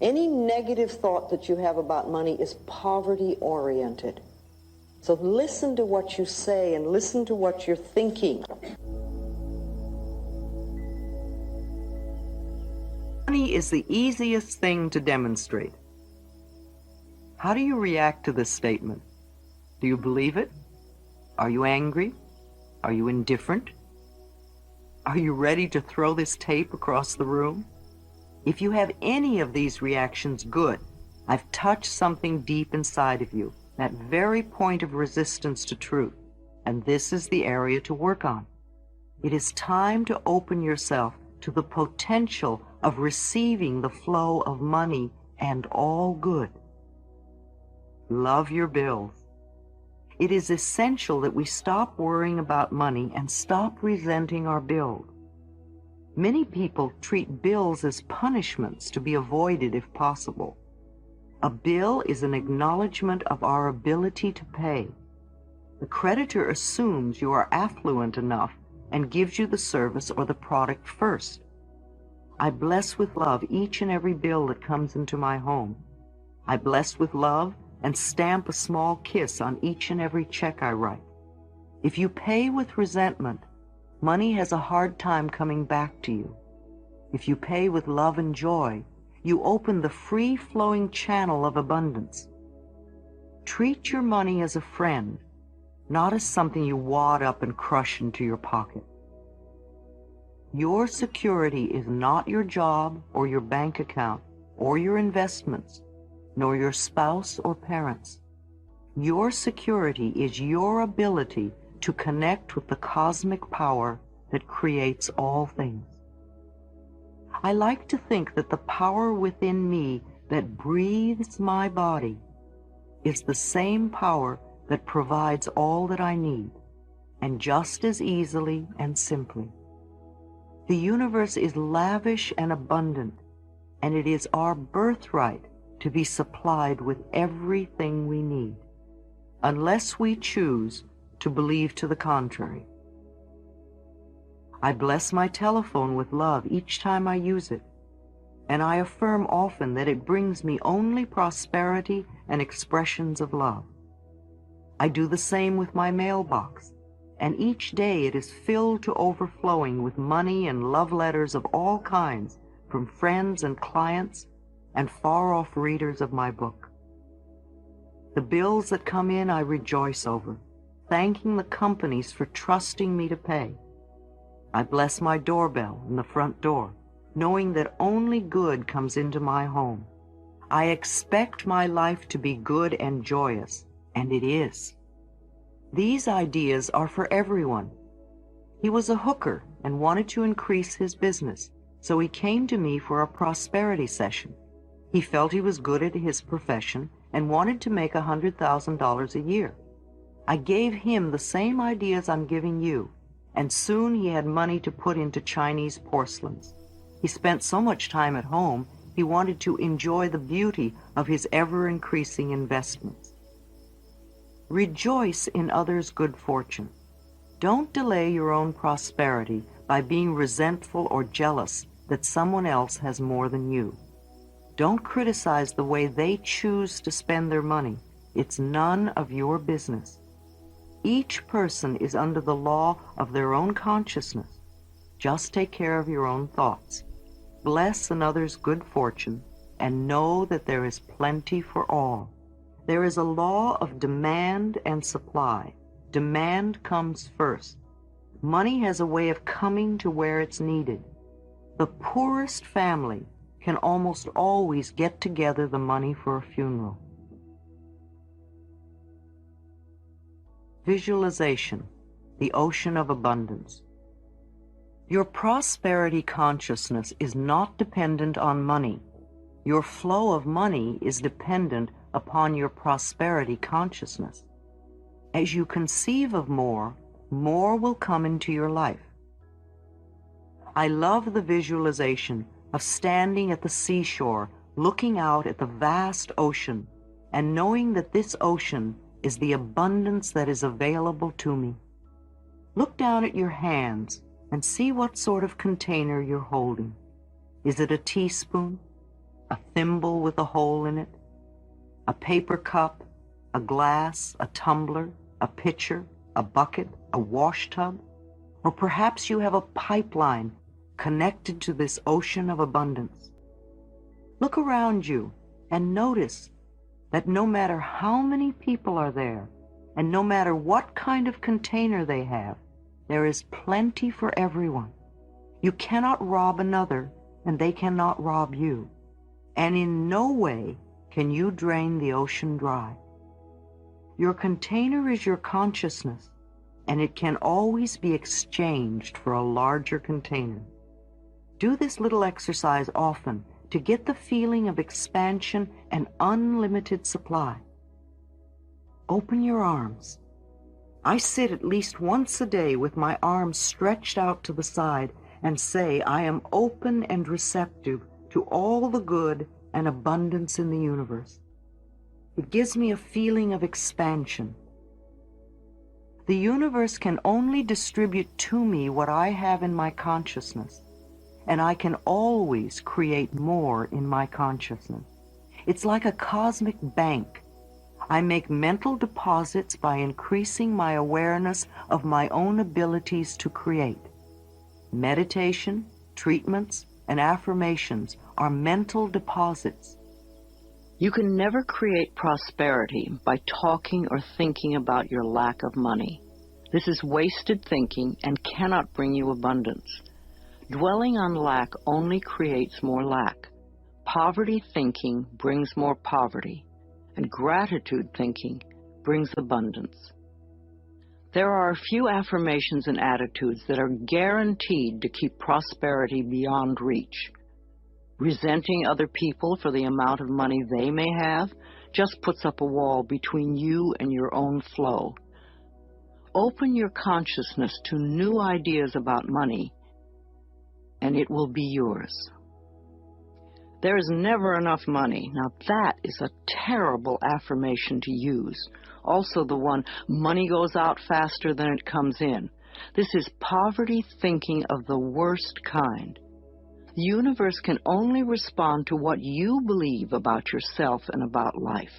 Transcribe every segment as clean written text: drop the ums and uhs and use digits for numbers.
Any negative thought that you have about money is poverty-oriented. So listen to what you say and listen to what you're thinking. Money is the easiest thing to demonstrate. How do you react to this statement? Do you believe it? Are you angry? Are you indifferent? Are you ready to throw this tape across the room? If you have any of these reactions, good. I've touched something deep inside of you, that very point of resistance to truth, and this is the area to work on. It is time to open yourself to the potential of receiving the flow of money and all good. Love your bills. It is essential that we stop worrying about money and stop resenting our bills. Many people treat bills as punishments to be avoided if possible. A bill is an acknowledgement of our ability to pay. The creditor assumes you are affluent enough and gives you the service or the product first. I bless with love each and every bill that comes into my home. I bless with love and stamp a small kiss on each and every check I write. If you pay with resentment, money has a hard time coming back to you. If you pay with love and joy, you open the free-flowing channel of abundance. Treat your money as a friend, not as something you wad up and crush into your pocket. Your security is not your job or your bank account or your investments, nor your spouse or parents. Your security is your ability to connect with the cosmic power that creates all things. I like to think that the power within me that breathes my body is the same power that provides all that I need, and just as easily and simply. The universe is lavish and abundant, and it is our birthright to be supplied with everything we need, unless we choose to believe to the contrary. I bless my telephone with love each time I use it, and I affirm often that it brings me only prosperity and expressions of love. I do the same with my mailbox, and each day it is filled to overflowing with money and love letters of all kinds from friends and clients and far-off readers of my book. The bills that come in I rejoice over, thanking the companies for trusting me to pay. I bless my doorbell and the front door, knowing that only good comes into my home. I expect my life to be good and joyous, and it is. These ideas are for everyone. He was a hooker and wanted to increase his business, so he came to me for a prosperity session. He felt he was good at his profession and wanted to make $100,000 a year. I gave him the same ideas I'm giving you, and soon he had money to put into Chinese porcelains. He spent so much time at home, he wanted to enjoy the beauty of his ever-increasing investments. Rejoice in others' good fortune. Don't delay your own prosperity by being resentful or jealous that someone else has more than you. Don't criticize the way they choose to spend their money. It's none of your business. Each person is under the law of their own consciousness. Just take care of your own thoughts. Bless another's good fortune, and know that there is plenty for all. There is a law of demand and supply. Demand comes first. Money has a way of coming to where it's needed. The poorest family can almost always get together the money for a funeral. Visualization, the ocean of abundance. Your prosperity consciousness is not dependent on money. Your flow of money is dependent upon your prosperity consciousness. As you conceive of more, more will come into your life. I love the visualization of standing at the seashore, looking out at the vast ocean, and knowing that this ocean is the abundance that is available to me. Look down at your hands and see what sort of container you're holding. Is it a teaspoon? a thimble with a hole in it, a paper cup, a glass, a tumbler, a pitcher, a bucket, a wash tub, or perhaps you have a pipeline connected to this ocean of abundance. Look around you and notice that no matter how many people are there, and no matter what kind of container they have, there is plenty for everyone. You cannot rob another, and they cannot rob you. And in no way can you drain the ocean dry. Your container is your consciousness, and it can always be exchanged for a larger container. Do this little exercise often to get the feeling of expansion and unlimited supply. Open your arms. I sit at least once a day with my arms stretched out to the side and say, I am open and receptive to all the good and abundance in the universe. It gives me a feeling of expansion. The universe can only distribute to me what I have in my consciousness, and I can always create more in my consciousness. It's like a cosmic bank. I make mental deposits by increasing my awareness of my own abilities to create. Meditation, treatments, and affirmations are mental deposits. You can never create prosperity by talking or thinking about your lack of money. This is wasted thinking and cannot bring you abundance. Dwelling on lack only creates more lack. Poverty thinking brings more poverty, and gratitude thinking brings abundance. There are a few affirmations and attitudes that are guaranteed to keep prosperity beyond reach. Resenting other people for the amount of money they may have just puts up a wall between you and your own flow. Open your consciousness to new ideas about money, and it will be yours. There is never enough money. Now that is a terrible affirmation to use. Also the one, money goes out faster than it comes in. This is poverty thinking of the worst kind. The universe can only respond to what you believe about yourself and about life.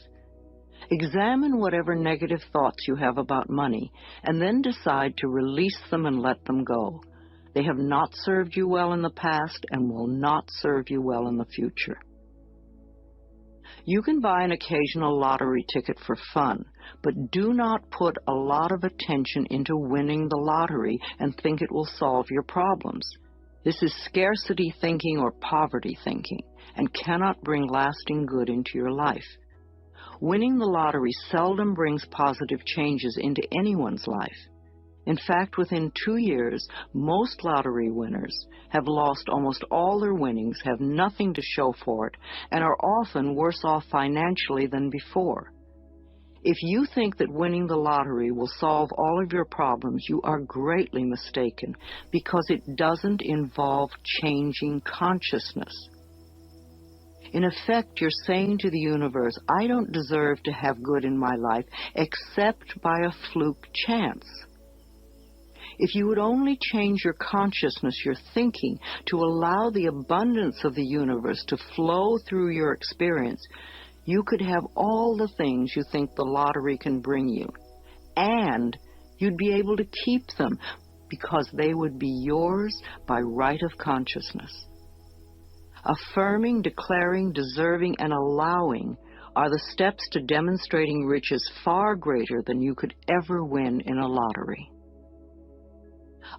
Examine whatever negative thoughts you have about money, and then decide to release them and let them go. They have not served you well in the past and will not serve you well in the future. You can buy an occasional lottery ticket for fun, but do not put a lot of attention into winning the lottery and think it will solve your problems. This is scarcity thinking or poverty thinking and cannot bring lasting good into your life. Winning the lottery seldom brings positive changes into anyone's life. In fact, within 2 years, most lottery winners have lost almost all their winnings, have nothing to show for it, and are often worse off financially than before. If you think that winning the lottery will solve all of your problems, you are greatly mistaken, because it doesn't involve changing consciousness. In effect, you're saying to the universe, I don't deserve to have good in my life except by a fluke chance. If you would only change your consciousness, your thinking, to allow the abundance of the universe to flow through your experience, you could have all the things you think the lottery can bring you. And you'd be able to keep them because they would be yours by right of consciousness. Affirming, declaring, deserving, and allowing are the steps to demonstrating riches far greater than you could ever win in a lottery.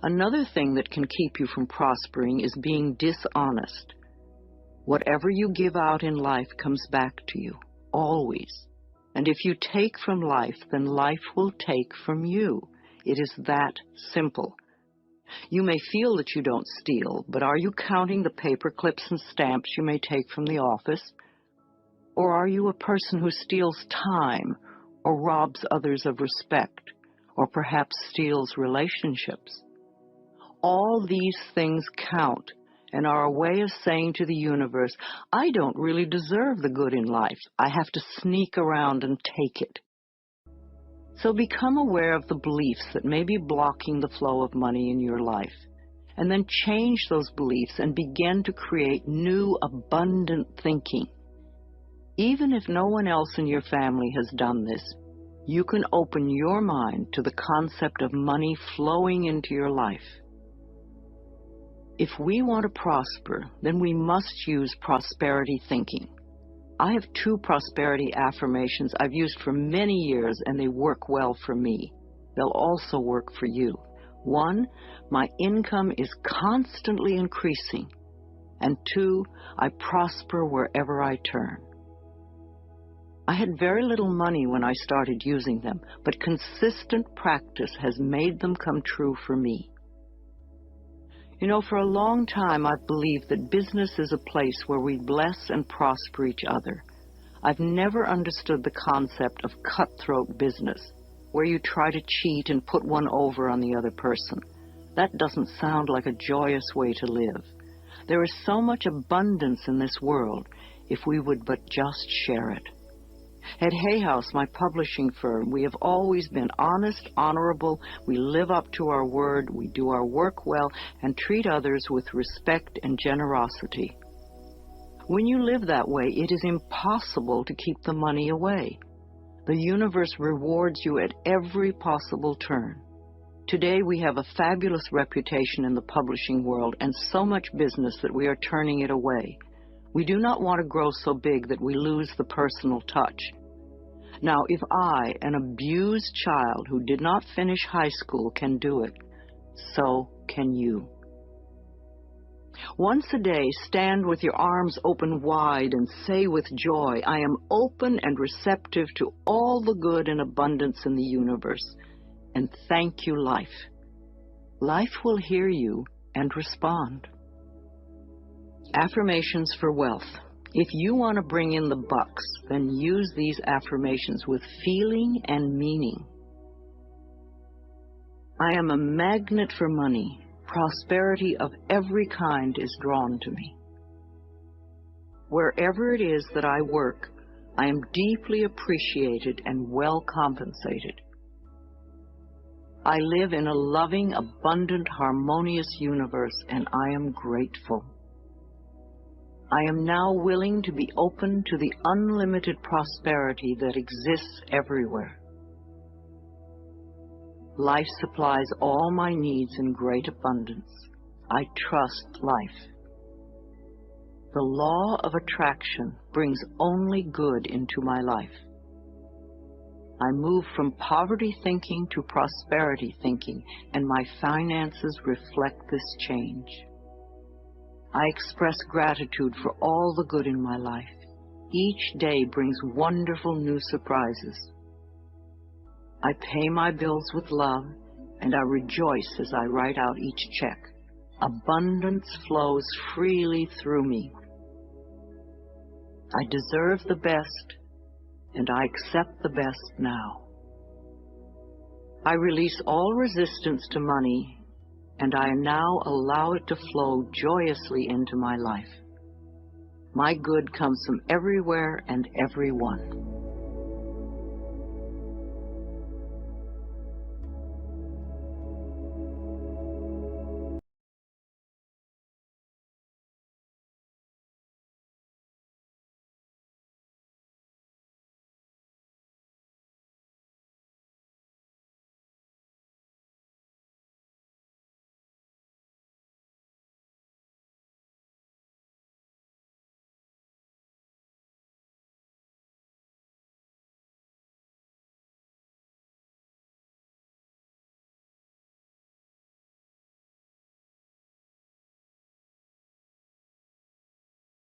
Another thing that can keep you from prospering is being dishonest. Whatever you give out in life comes back to you, always. And if you take from life, then life will take from you. It is that simple. You may feel that you don't steal, but are you counting the paper clips and stamps you may take from the office? Or are you a person who steals time, or robs others of respect, or perhaps steals relationships? All these things count and are a way of saying to the universe, I don't really deserve the good in life. I have to sneak around and take it. So become aware of the beliefs that may be blocking the flow of money in your life, and then change those beliefs and begin to create new, abundant thinking. Even if no one else in your family has done this, you can open your mind to the concept of money flowing into your life. If we want to prosper, then we must use prosperity thinking. I have 2 prosperity affirmations I've used for many years, and they work well for me. They'll also work for you. 1, my income is constantly increasing. And 2, I prosper wherever I turn. I had very little money when I started using them, but consistent practice has made them come true for me. You know, for a long time I've believed that business is a place where we bless and prosper each other. I've never understood the concept of cutthroat business, where you try to cheat and put one over on the other person. That doesn't sound like a joyous way to live. There is so much abundance in this world if we would but just share it. At Hay House, my publishing firm, we have always been honest, honorable, we live up to our word, we do our work well, and treat others with respect and generosity. When you live that way, it is impossible to keep the money away. The universe rewards you at every possible turn. Today we have a fabulous reputation in the publishing world and so much business that we are turning it away. We do not want to grow so big that we lose the personal touch. Now, if I, an abused child who did not finish high school, can do it, so can you. Once a day, stand with your arms open wide and say with joy, I am open and receptive to all the good and abundance in the universe, and thank you, life. Life will hear you and respond. Affirmations for wealth. If you want to bring in the bucks, then use these affirmations with feeling and meaning. I am a magnet for money. Prosperity of every kind is drawn to me. Wherever it is that I work, I am deeply appreciated and well compensated. I live in a loving, abundant, harmonious universe, and I am grateful. I am now willing to be open to the unlimited prosperity that exists everywhere. Life supplies all my needs in great abundance. I trust life. The law of attraction brings only good into my life. I move from poverty thinking to prosperity thinking, and my finances reflect this change. I express gratitude for all the good in my life. Each day brings wonderful new surprises. I pay my bills with love, and I rejoice as I write out each check. Abundance flows freely through me. I deserve the best, and I accept the best now. I release all resistance to money, and I now allow it to flow joyously into my life. My good comes from everywhere and everyone.